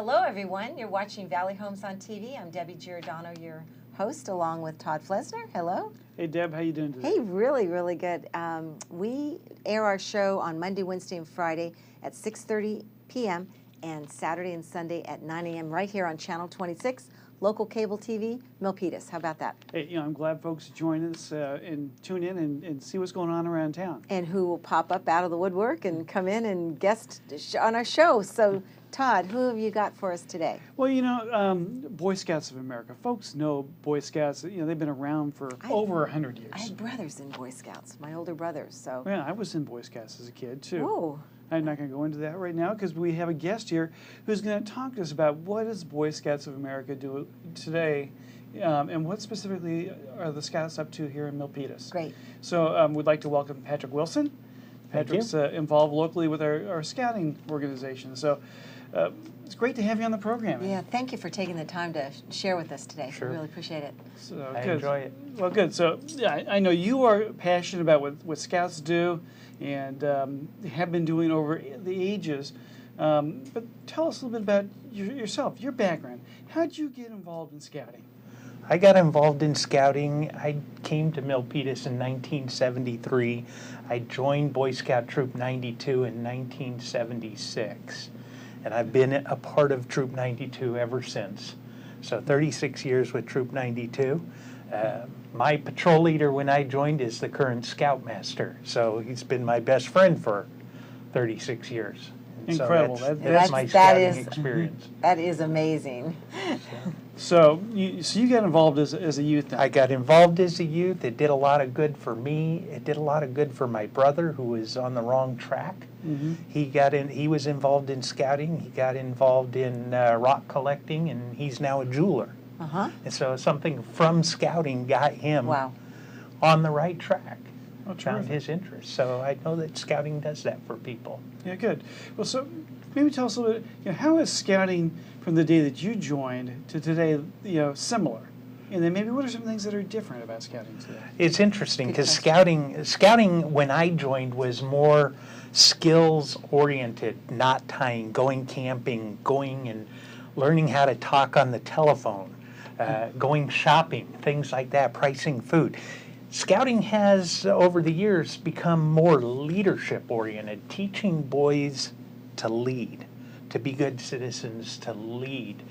Hello, everyone. You're watching Valley Homes on TV. I'm Debbie Giordano, your host, along with Todd Flesner. Hello. Hey, Deb. How you doing today? Hey, really, really good. We air our show on Monday, Wednesday, and Friday at 6:30 p.m. and Saturday and Sunday at 9 a.m. right here on Channel 26, local cable TV, Milpitas. How about that? Hey, I'm glad folks join us and tune in and see what's going on around town. And who will pop up out of the woodwork and come in and guest on our show. So, Todd, who have you got for us today? Well, Boy Scouts of America. Folks know Boy Scouts. They've been around for over 100 years. I had brothers in Boy Scouts, my older brothers. So. Yeah, I was in Boy Scouts as a kid, too. Whoa. I'm not going to go into that right now because we have a guest here who's going to talk to us about what does Boy Scouts of America do today and what specifically are the Scouts up to here in Milpitas. Great. So we'd like to welcome Patrick Wilson. Patrick's involved locally with our scouting organization. So it's great to have you on the program. Yeah, thank you for taking the time to share with us today. Sure. I really appreciate it. So, I good. enjoy it. Well, good. So yeah, I know you are passionate about what Scouts do and have been doing over the ages. But tell us a little bit about yourself, your background. How did you get involved in scouting? I got involved in scouting. I came to Milpitas in 1973. I joined Boy Scout Troop 92 in 1976. And I've been a part of Troop 92 ever since. So 36 years with Troop 92. My patrol leader when I joined is the current Scoutmaster. So he's been my best friend for 36 years. And Incredible. So that's my scouting experience. That is amazing. So you got involved as a youth then? I got involved as a youth. It did a lot of good for me. It did a lot of good for my brother who was on the wrong track. Mm-hmm. He was involved in scouting. He got involved in rock collecting, and he's now a jeweler. Uh-huh. And so something from scouting got him on the right track. Oh, found his interest. So I know that scouting does that for people. Yeah, good. Well, so maybe tell us a little bit, how is scouting from the day that you joined to today, similar? And then maybe what are some things that are different about scouting today? It's interesting because scouting when I joined was more skills-oriented, knot tying, going camping, going and learning how to talk on the telephone, going shopping, things like that, pricing food. Scouting has, over the years, become more leadership-oriented, teaching boys to lead, to be good citizens, to lead.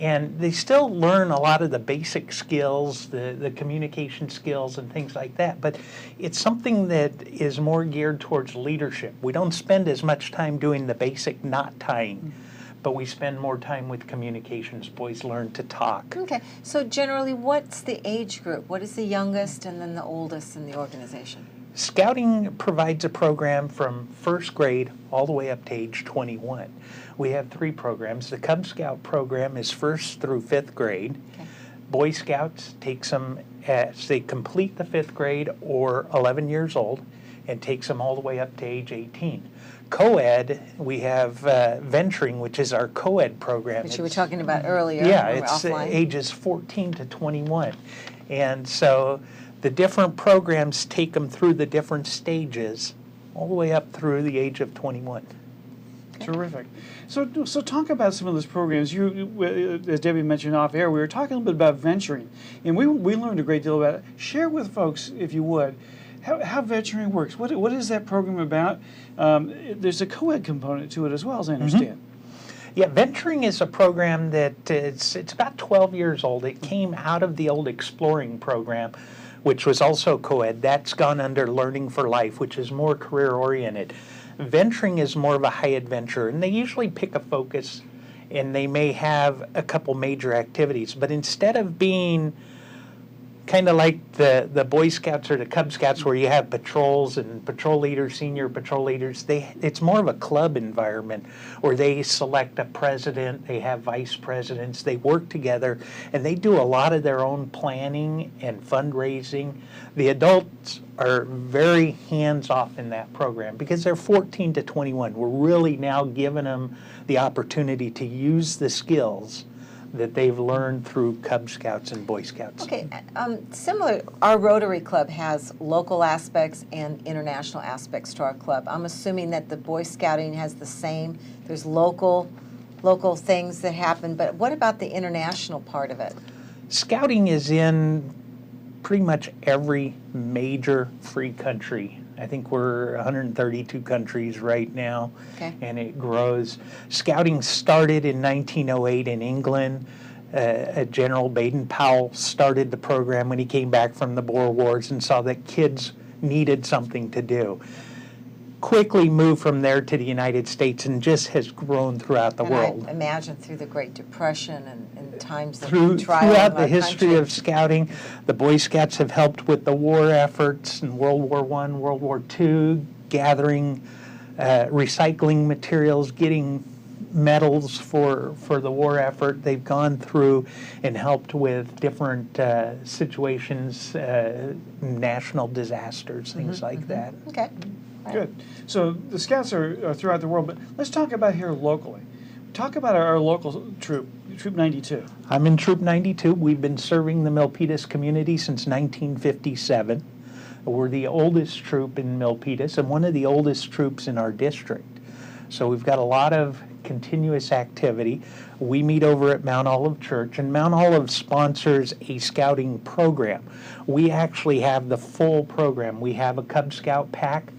And they still learn a lot of the basic skills, the communication skills and things like that, but it's something that is more geared towards leadership. We don't spend as much time doing the basic knot tying, but we spend more time with communications. Boys learn to talk. Okay, so generally what's the age group? What is the youngest and then the oldest in the organization? Scouting provides a program from first grade all the way up to age 21. We have 3 programs. The Cub Scout program is 1st through 5th grade. Okay. Boy Scouts takes them as they complete the 5th grade or 11 years old and takes them all the way up to age 18. Co-ed, we have Venturing, which is our co-ed program. Which you were talking about earlier. Yeah, it's offline. Ages 14 to 21. And so the different programs take them through the different stages all the way up through the age of 21. Okay. Terrific. So talk about some of those programs. You, as Debbie mentioned off air, we were talking a little bit about venturing, and we learned a great deal about it. Share with folks, if you would, how venturing works. What is that program about? There's a co-ed component to it as well, as I understand. Yeah, Venturing is a program that it's about 12 years old. It came out of the old Exploring program, which was also co-ed. That's gone under Learning for Life, which is more career-oriented. Venturing is more of a high adventure, and they usually pick a focus, and they may have a couple major activities. But instead of being kind of like the Boy Scouts or the Cub Scouts where you have patrols and patrol leaders, senior patrol leaders, it's more of a club environment where they select a president, they have vice presidents, they work together, and they do a lot of their own planning and fundraising. The adults are very hands-off in that program because they're 14 to 21. We're really now giving them the opportunity to use the skills that they've learned through Cub Scouts and Boy Scouts. Okay, similar, our Rotary Club has local aspects and international aspects to our club. I'm assuming that the Boy Scouting has the same. There's local local things that happen, but what about the international part of it? Scouting is in pretty much every major free country. I think we're 132 countries right now, Okay. and it grows. Scouting started in 1908 in England. General Baden-Powell started the program when he came back from the Boer Wars and saw that kids needed something to do. Quickly moved from there to the United States and just has grown throughout the And world. I imagine through the Great Depression and times of trial Throughout in the our history country. of scouting, the Boy Scouts have helped with the war efforts in World War I, World War II, gathering, recycling materials, getting medals for the war effort. They've gone through and helped with different situations, national disasters, things like that. Okay. Right. Good. So the Scouts are throughout the world, but let's talk about here locally. Talk about our local troop, Troop 92. I'm in Troop 92. We've been serving the Milpitas community since 1957. We're the oldest troop in Milpitas and one of the oldest troops in our district. So we've got a lot of continuous activity. We meet over at Mount Olive Church, and Mount Olive sponsors a scouting program. We actually have the full program. We have a Cub Scout pack,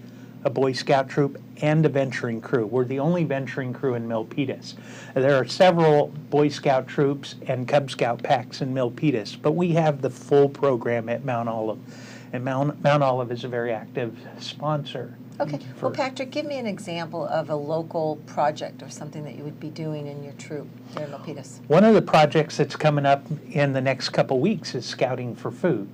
a Boy Scout troop, and a venturing crew. We're the only venturing crew in Milpitas. There are several Boy Scout troops and Cub Scout packs in Milpitas, but we have the full program at Mount Olive. And Mount Olive is a very active sponsor. Okay. Well, Patrick, give me an example of a local project or something that you would be doing in your troop here in Milpitas. One of the projects that's coming up in the next couple weeks is Scouting for Food.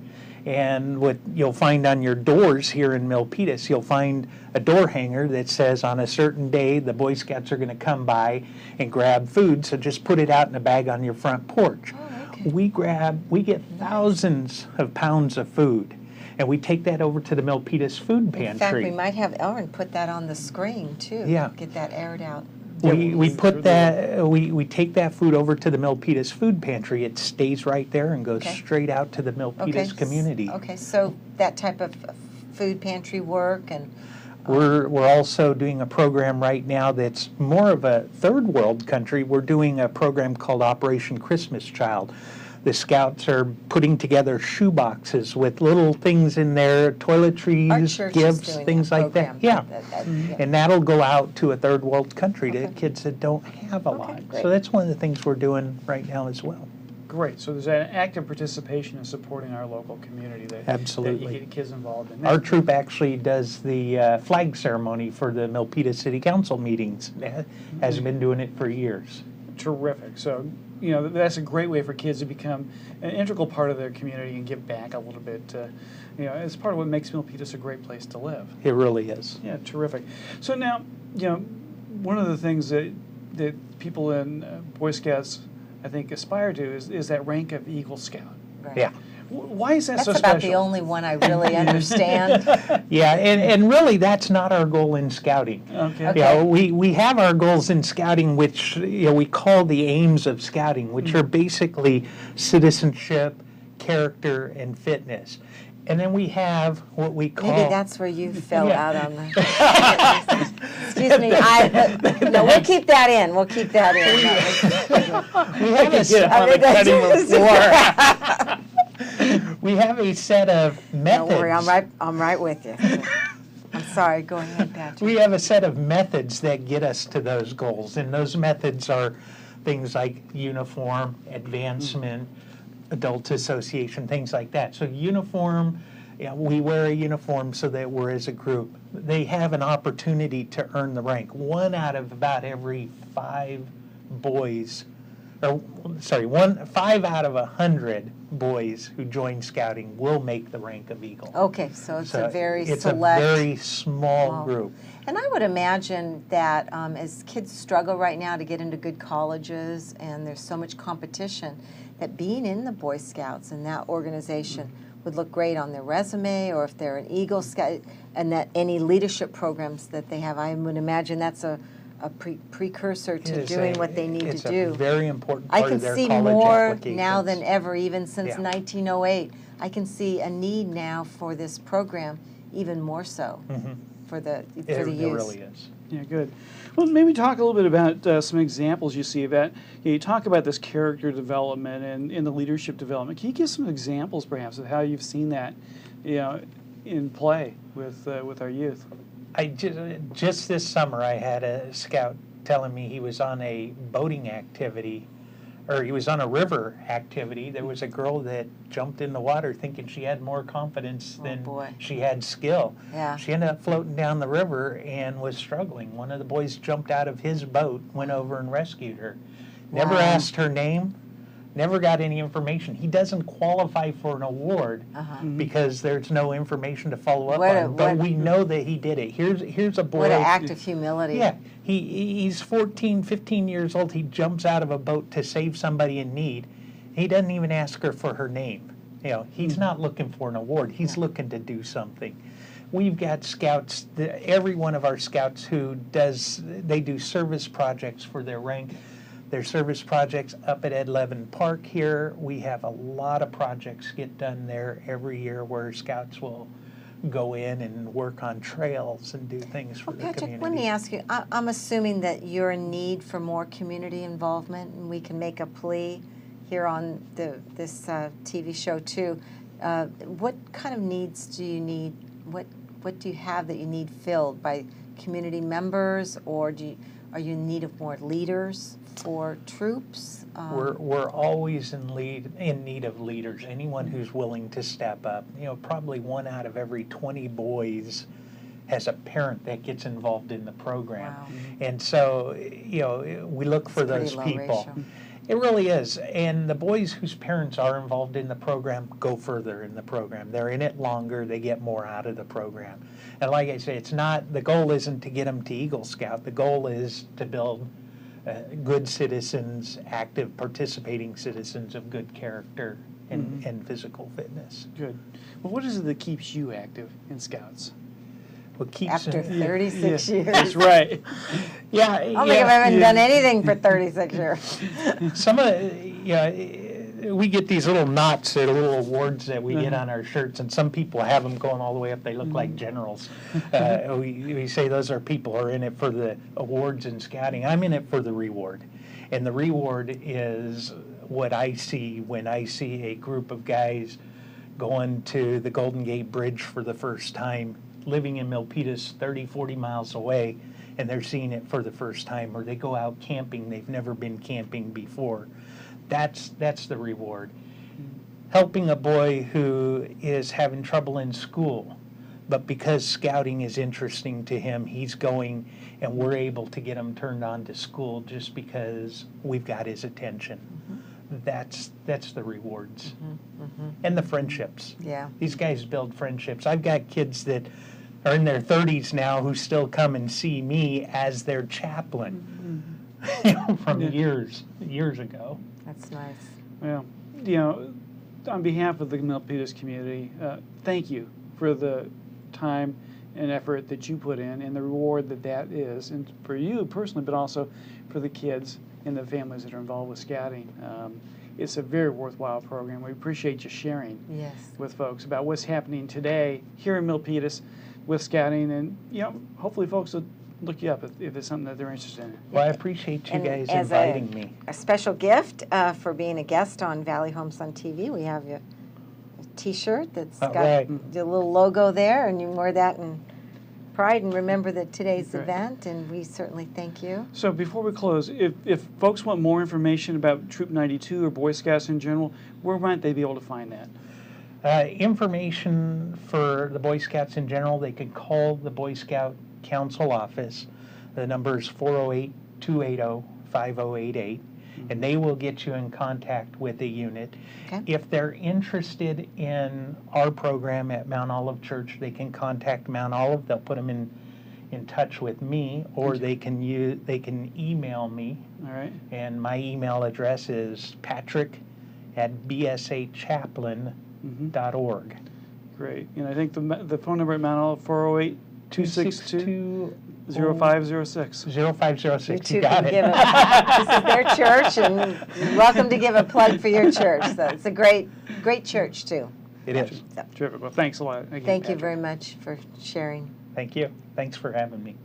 And what you'll find on your doors here in Milpitas, you'll find a door hanger that says on a certain day the Boy Scouts are going to come by and grab food, so just put it out in a bag on your front porch. Oh, okay. We get thousands of pounds of food, and we take that over to the Milpitas Food Pantry. In fact, we might have Ellen put that on the screen too. Yeah. Get that aired out. We put that, we take that food over to the Milpitas Food Pantry. It stays right there and goes Okay. straight out to the Milpitas community. Okay, so that type of food pantry work and We're also doing a program right now that's more of a third world country. We're doing a program called Operation Christmas Child. The Scouts are putting together shoe boxes with little things in there, our toiletries, church is gifts, doing things that like that. program. Yeah. Yeah. And that'll go out to a third world country to Okay. kids that don't have a lot. great. So that's one of the things we're doing right now as well. Great. So there's an active participation in supporting our local community that Absolutely. that you get kids involved in. Our troop actually does the flag ceremony for the Milpitas City Council meetings. Has been doing it for years. Terrific. So, you know, that's a great way for kids to become an integral part of their community and give back a little bit. You know, it's part of what makes Milpitas a great place to live. It really is. Yeah, terrific. So now, you know, one of the things that people in Boy Scouts, I think, aspire to is that rank of Eagle Scout. Right. Yeah. Why is that That's so about special? the only one I really understand. Yeah, and really that's not our goal in scouting. Okay. Okay. You know, we have our goals in scouting, which we call the aims of scouting, which are basically citizenship, character, and fitness. And then we have what we call... Maybe that's where you fell Yeah. out on the... Excuse me, no, we'll keep that in, we'll keep that in. We have a set- on the cutting room we have a set of methods. Don't worry, I'm right with you. I'm sorry, go ahead, Patrick. We have a set of methods that get us to those goals, and those methods are things like uniform, advancement, adult association, things like that. So uniform, we wear a uniform so that we're as a group. They have an opportunity to earn the rank. 1 out of about every 5 boys, 5 out of 100 boys who join scouting will make the rank of Eagle. Okay, so it's a very it's select... a very small group. And I would imagine that as kids struggle right now to get into good colleges and there's so much competition, that being in the Boy Scouts and that organization would look great on their resume, or if they're an Eagle Scout, and that any leadership programs that they have, I would imagine that's a precursor to doing what they need to It's do. a very important I part can of their see college more applications. now than ever, even since Yeah. 1908. I can see a need now for this program, even more so. for the There youth. really is. Yeah, good. Well, maybe talk a little bit about some examples you see of that. You talk about this character development and the leadership development. Can you give some examples, perhaps, of how you've seen that, in play with our youth? Just this summer, I had a scout telling me he was on a boating activity, or he was on a river activity. There was a girl that jumped in the water thinking she had more confidence than boy. she had skill. Yeah. She ended up floating down the river and was struggling. One of the boys jumped out of his boat, went over and rescued her. Never Wow. asked her name, never got any information. He doesn't qualify for an award because there's no information to follow up on. But we know that he did it. Here's a boy. What an act of humility. Yeah, he's 14, 15 years old. He jumps out of a boat to save somebody in need. He doesn't even ask her for her name. He's not looking for an award. He's looking to do something. We've got scouts, every one of our scouts they do service projects for their rank. Their service projects up at Ed Levin Park here. We have a lot of projects get done there every year where scouts will go in and work on trails and do things for the Patrick, community. let me ask you, I'm assuming that you're in need for more community involvement, and we can make a plea here on this TV show too. What kind of needs do you need? What do you have that you need filled by community members, or are you in need of more leaders for troops? We're always in need of leaders. Anyone who's willing to step up. Probably 1 out of every 20 boys has a parent that gets involved in the program. Wow. And so, we look for those people. It really is. And the boys whose parents are involved in the program go further in the program. They're in it longer. They get more out of the program. And like I say, the goal isn't to get them to Eagle Scout. The goal is to build good citizens, active, participating citizens of good character and physical fitness. Good. Well, what is it that keeps you active in Scouts? What keeps After 36 years. That's right. Yeah. I don't think I haven't done anything for 36 years. Some of we get these little knots, they're little awards that we get on our shirts, and some people have them going all the way up. They look like generals. We say those are people who are in it for the awards in scouting. I'm in it for the reward. And the reward is what I see when I see a group of guys going to the Golden Gate Bridge for the first time, living in Milpitas 30, 40 miles away, and they're seeing it for the first time, or they go out camping. They've never been camping before. That's the reward. Helping a boy who is having trouble in school, but because scouting is interesting to him, he's going, and we're able to get him turned on to school just because we've got his attention. That's the rewards. And the friendships. Yeah. These guys build friendships. I've got kids that are in their 30s now who still come and see me as their chaplain from years ago. That's nice. Well, on behalf of the Milpitas community, thank you for the time and effort that you put in and the reward that is, and for you personally, but also for the kids and the families that are involved with scouting. It's a very worthwhile program. We appreciate you sharing with folks about what's happening today here in Milpitas with scouting, and hopefully folks will look you up if it's something that they're interested in. Well, I appreciate you guys as inviting me. A special gift for being a guest on Valley Homes on TV, we have a T-shirt that's got the little logo there, and you wear that in pride and remember that today's event, and we certainly thank you. So before we close, if folks want more information about Troop 92 or Boy Scouts in general, where might they be able to find that? Information for the Boy Scouts in general, they can call the Boy Scout Council office. The number is 408-280-5088, and they will get you in contact with a unit. Okay. If they're interested in our program at Mount Olive Church, they can contact Mount Olive. They'll put them in touch with me, or they can email me. All right. And my email address is patrick@bsachaplain.org. Great. And I think the phone number at Mount Olive, 408-262-0506. 0506. You You got can it. give this is their church, and you're welcome to give a plug for your church. So it's a great church too. It is. So, Terrific. Well, thanks a lot. Again, thank you Patrick. very much for sharing. Thank you. Thanks for having me.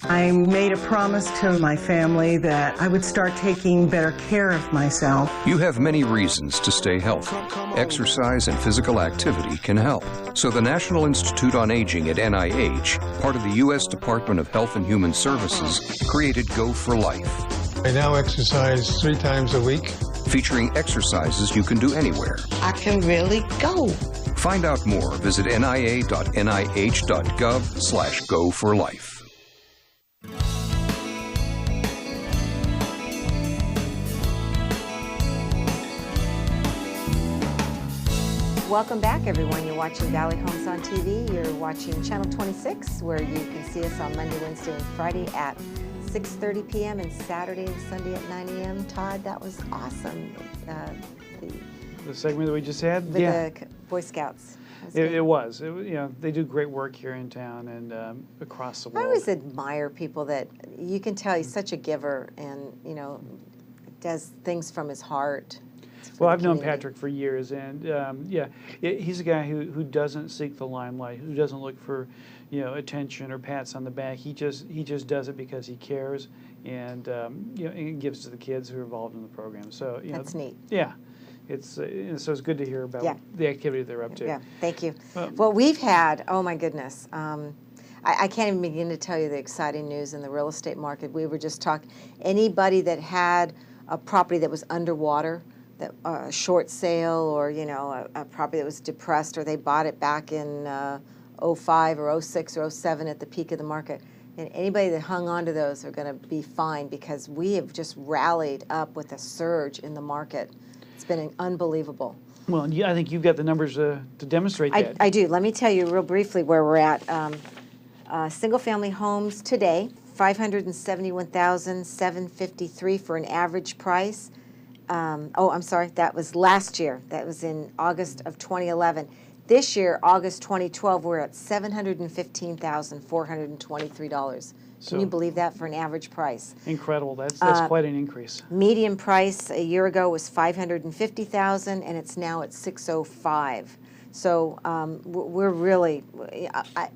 I made a promise to my family that I would start taking better care of myself. You have many reasons to stay healthy. Exercise and physical activity can help. So the National Institute on Aging at NIH, part of the U.S. Department of Health and Human Services, created Go for Life. I now exercise 3 times a week. Featuring exercises you can do anywhere. I can really go. Find out more. Visit nia.nih.gov/go4life. Welcome back, everyone. You're watching Valley Homes on TV. You're watching Channel 26, where you can see us on Monday, Wednesday, and Friday at 6:30 p.m. and Saturday and Sunday at 9 a.m. Todd, that was awesome. The segment that we just had? With the Boy Scouts. It was. They do great work here in town and across the world. I always admire people that you can tell he's such a giver and, does things from his heart. Well, I've known Patrick for years, and he's a guy who doesn't seek the limelight, who doesn't look for, attention or pats on the back. He just does it because he cares, and and gives to the kids who are involved in the program. So that's neat. Yeah, so it's good to hear about the activity they're up to. Yeah, thank you. Well, we've had, oh my goodness. I can't even begin to tell you the exciting news in the real estate market. We were just talking, anybody that had a property that was underwater, that short sale, or a property that was depressed, or they bought it back in 05 or 06 or 07 at the peak of the market, and anybody that hung on to those are going to be fine, because we have just rallied up with a surge in the market. It's been unbelievable. Well, I think you've got the numbers to demonstrate that. I do. Let me tell you real briefly where we're at. Single-family homes today, 571,753 for an average price. I'm sorry, that was last year. That was in August of 2011. This year, August 2012, we're at $715,423. Can you believe that for an average price? Incredible. That's quite an increase. Median price a year ago was $550,000, and it's now at $605,000. So we're really, I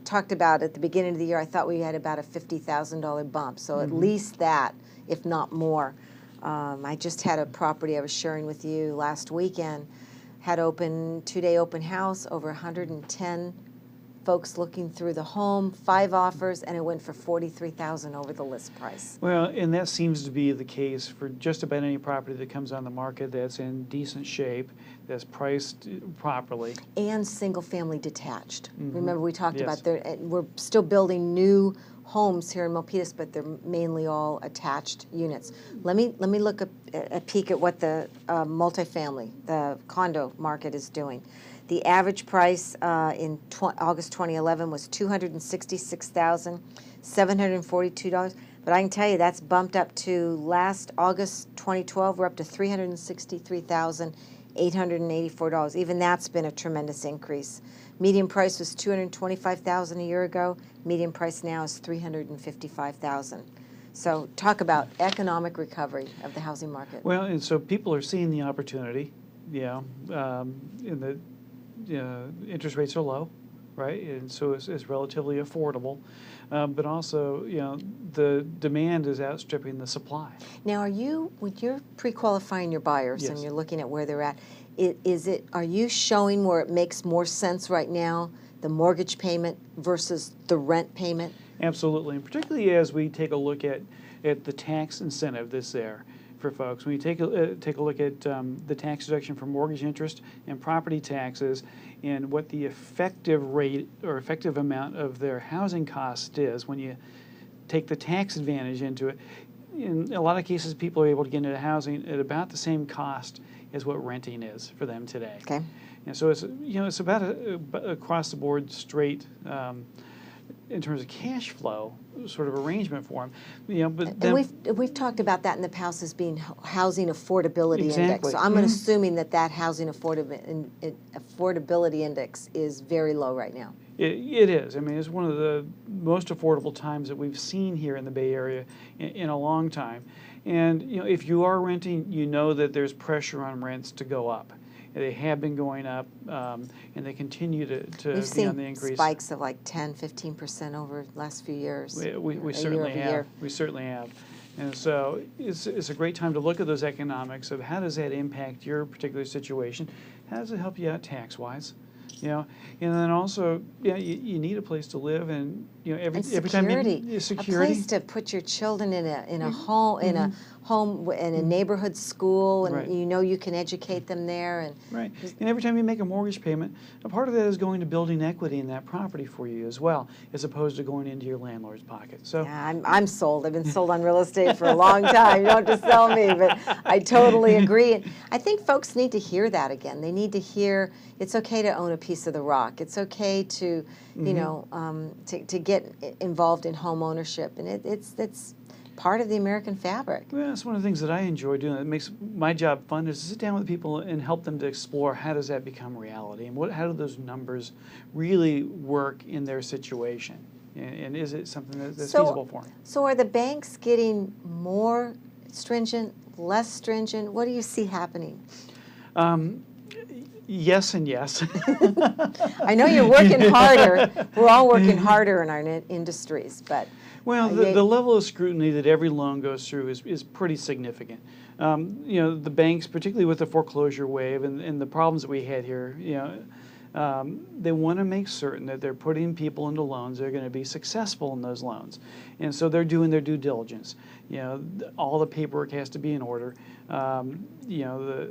talked about at the beginning of the year, I thought we had about a $50,000 bump. So at least that, if not more. I just had a property I was sharing with you last weekend, had two-day open house, over 110 folks looking through the home, 5 offers, and it went for $43,000 over the list price. Well, and that seems to be the case for just about any property that comes on the market that's in decent shape, that's priced properly. And single-family detached. Remember we talked about we're still building new homes here in Milpitas, but they're mainly all attached units. Let me look a peek at what the multifamily, the condo market is doing. The average price in August 2011 was $266,742. But I can tell you that's bumped up to last August 2012. We're up to $363,884. Even that's been a tremendous increase. Median price was $225,000 a year ago. Median price now is $355,000. So talk about economic recovery of the housing market. Well, and so people are seeing the opportunity. Interest rates are low, right? And so it's relatively affordable. But also, the demand is outstripping the supply. Now, when you're pre-qualifying your buyers and you're looking at where they're at, are you showing where it makes more sense right now, the mortgage payment versus the rent payment? Absolutely, and particularly as we take a look at the tax incentive that's there for folks. When you take a look at the tax deduction for mortgage interest and property taxes, and what the effective rate or effective amount of their housing cost is when you take the tax advantage into it, in a lot of cases people are able to get into housing at about the same cost as what renting is for them today. Okay. And so it's about across the board straight in terms of cash flow sort of arrangement for them. But then, and we've talked about that in the past as being housing affordability index. So I'm assuming that housing affordability index is very low right now. It is. I mean, it's one of the most affordable times that we've seen here in the Bay Area in a long time. And if you are renting, you know that there's pressure on rents to go up. They have been going up, and they continue to We've be on the seen increase. spikes of like 10, 15% over the last few years. We certainly have. We certainly have. And so it's a great time to look at those economics of how does that impact your particular situation? How does it help you out tax-wise? You know, and then also, yeah, you need a place to live, and you know, every time you security, a place to put your children in a home, in a home, in a neighborhood school, and Right. you know you can educate them there. And right. And every time you make a mortgage payment, a part of that is going to building equity in that property for you as well, as opposed to going into your landlord's pocket. So yeah, I'm sold. I've been sold on real estate for a long time. You don't have to sell me, but I totally agree. And I think folks need to hear that again. They need to hear it's okay to own a piece of the rock. It's okay to, you know, to get involved in home ownership, and it's part of the American fabric. well, that's one of the things that I enjoy doing. That makes my job fun is to sit down with people and help them to explore how does that become reality, and how do those numbers really work in their situation, and is it something that's feasible for them? So are the banks getting more stringent, less stringent? What do you see happening? Yes and yes. I know you're working harder. We're all working harder in our industries, but Well, the level of scrutiny that every loan goes through is pretty significant. You know, the banks, particularly with the foreclosure wave and the problems that we had here, you know, they want to make certain that they're putting people into loans that are going to be successful in those loans. And so they're doing their due diligence. You know, all the paperwork has to be in order. You know,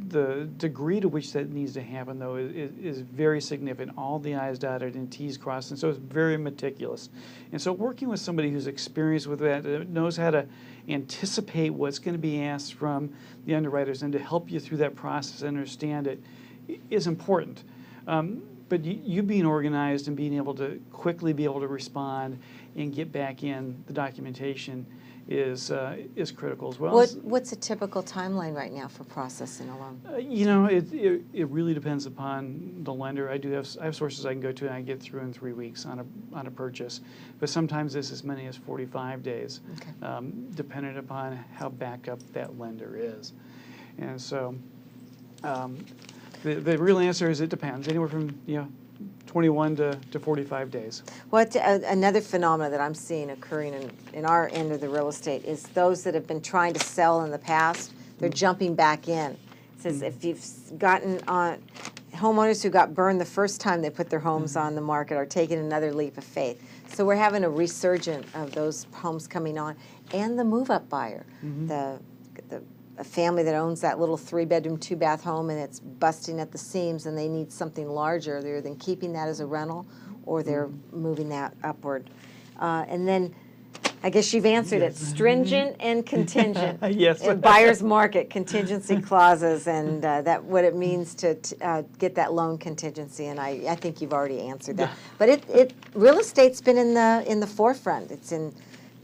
the degree to which that needs to happen, though, is very significant. All the I's dotted and T's crossed, and so it's very meticulous. And so working with somebody who's experienced with that, knows how to anticipate what's going to be asked from the underwriters and to help you through that process and understand it is important. But you being organized and being able to quickly be able to respond and get back in the documentation is critical as well. what's a typical timeline right now for processing a loan? You know, it really depends upon the lender. I have sources I can go to, and I get through in 3 weeks on a purchase, but sometimes it's as many as 45 days, Okay. Dependent upon how back up that lender is. And so, the real answer is it depends, anywhere from 21 to 45 days. Another phenomenon that I'm seeing occurring in our end of the real estate is those that have been trying to sell in the past, they're jumping back in. It says if you've gotten on, homeowners who got burned the first time they put their homes on the market are taking another leap of faith. So we're having a resurgence of those homes coming on, and the move-up buyer, a family that owns that little 3-bedroom, 2-bath home, and it's busting at the seams, and they need something larger. They're then keeping that as a rental, or they're moving that upward. And then, I guess you've answered it: stringent and contingent. Yes. And buyer's market, contingency clauses, and that what it means to get that loan contingency. And I think you've already answered that. But real estate's been in the forefront. It's in,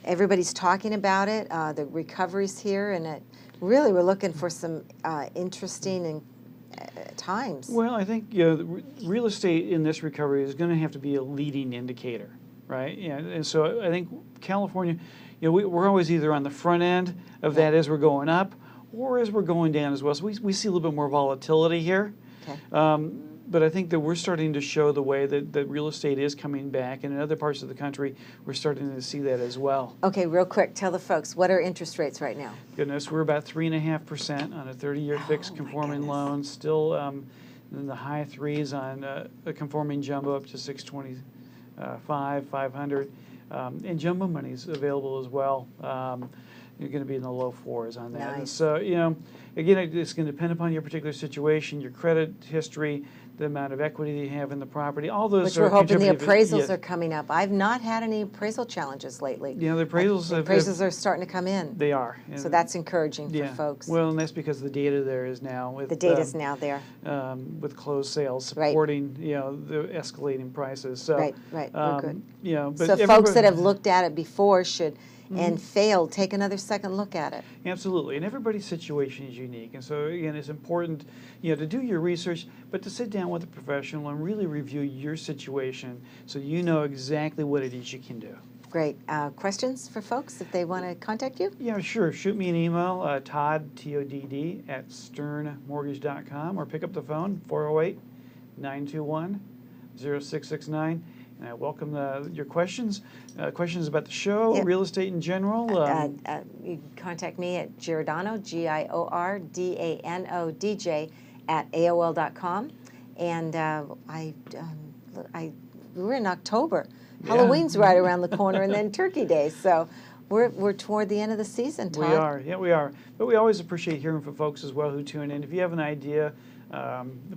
everybody's talking about it. The recovery's here, and really, we're looking for some interesting and times. Well, I think the real estate in this recovery is going to have to be a leading indicator, right? Yeah, and so I think California, we're always either on the front end of that as we're going up, or as we're going down as well. So we see a little bit more volatility here. Okay. But I think that we're starting to show the way that real estate is coming back, and in other parts of the country, we're starting to see that as well. Okay, real quick, tell the folks, what are interest rates right now? Goodness, we're about 3.5% on a 30-year fixed conforming loan, still in the high threes on a conforming jumbo up to 625, 500, and jumbo money's available as well. You're going to be in the low fours on that. Nice. And so, again, it's going to depend upon your particular situation, your credit history, the amount of equity that you have in the property, all those. Which we're hoping the contributive- appraisals yes. are coming up. I've not had any appraisal challenges lately. The appraisals. The appraisals are starting to come in. They are. So that's encouraging for Yeah. folks. Well, and that's because the data there is now with The data's now there. with closed sales Right. supporting the escalating prices. So Right, we're good. But So folks that have looked at it before should and failed, take another second look at it. Absolutely, and everybody's situation is unique, and so again, it's important, to do your research, but to sit down with a professional and really review your situation so you know exactly what it is you can do. Great. Questions for folks if they want to contact you? Yeah, sure. Shoot me an email, Todd, Todd, at sternmortgage.com, or pick up the phone, 408-921-0669. And I welcome your questions, questions about the show, Yep. real estate in general. You can contact me at Giordano, GIORDANODJ, at AOL.com. And we're in October. Yeah. Halloween's right around the corner, and then Turkey Day. So we're toward the end of the season, Todd. We are, yeah, we are. But we always appreciate hearing from folks as well who tune in. If you have an idea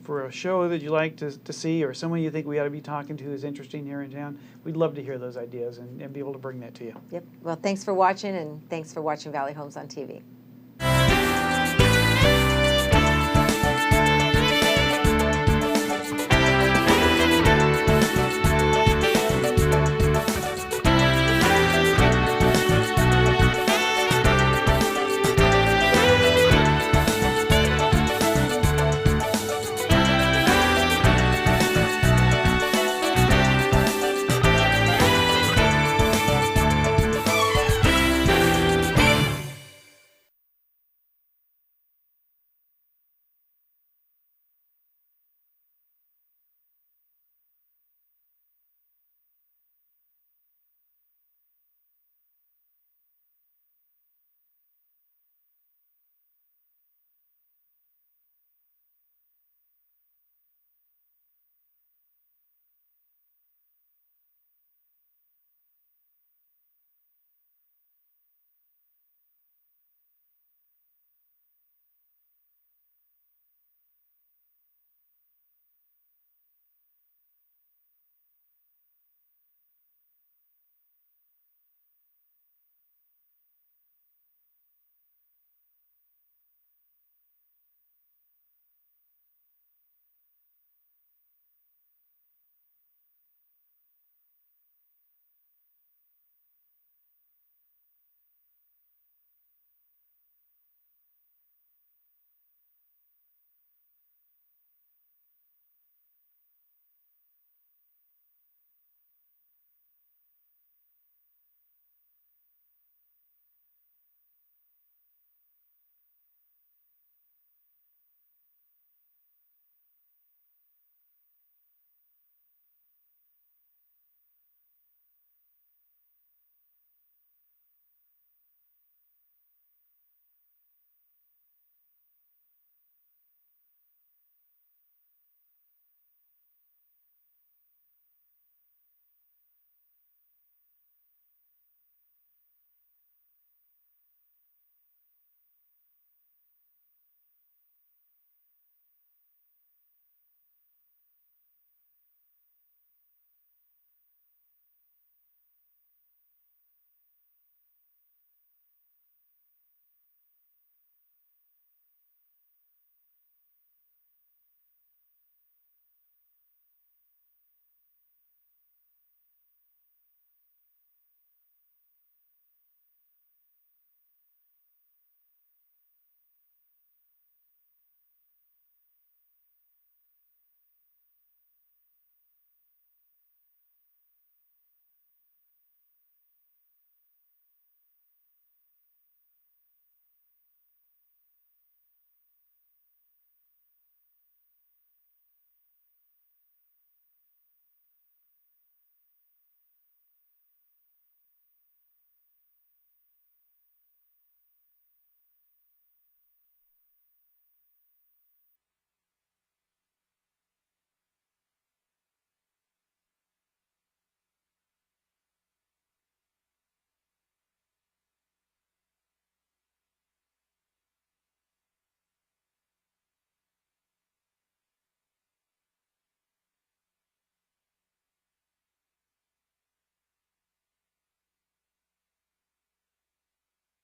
for a show that you like to see, or someone you think we ought to be talking to who's interesting here in town, we'd love to hear those ideas and be able to bring that to you. Yep. Well, thanks for watching, and thanks for watching Valley Homes on TV.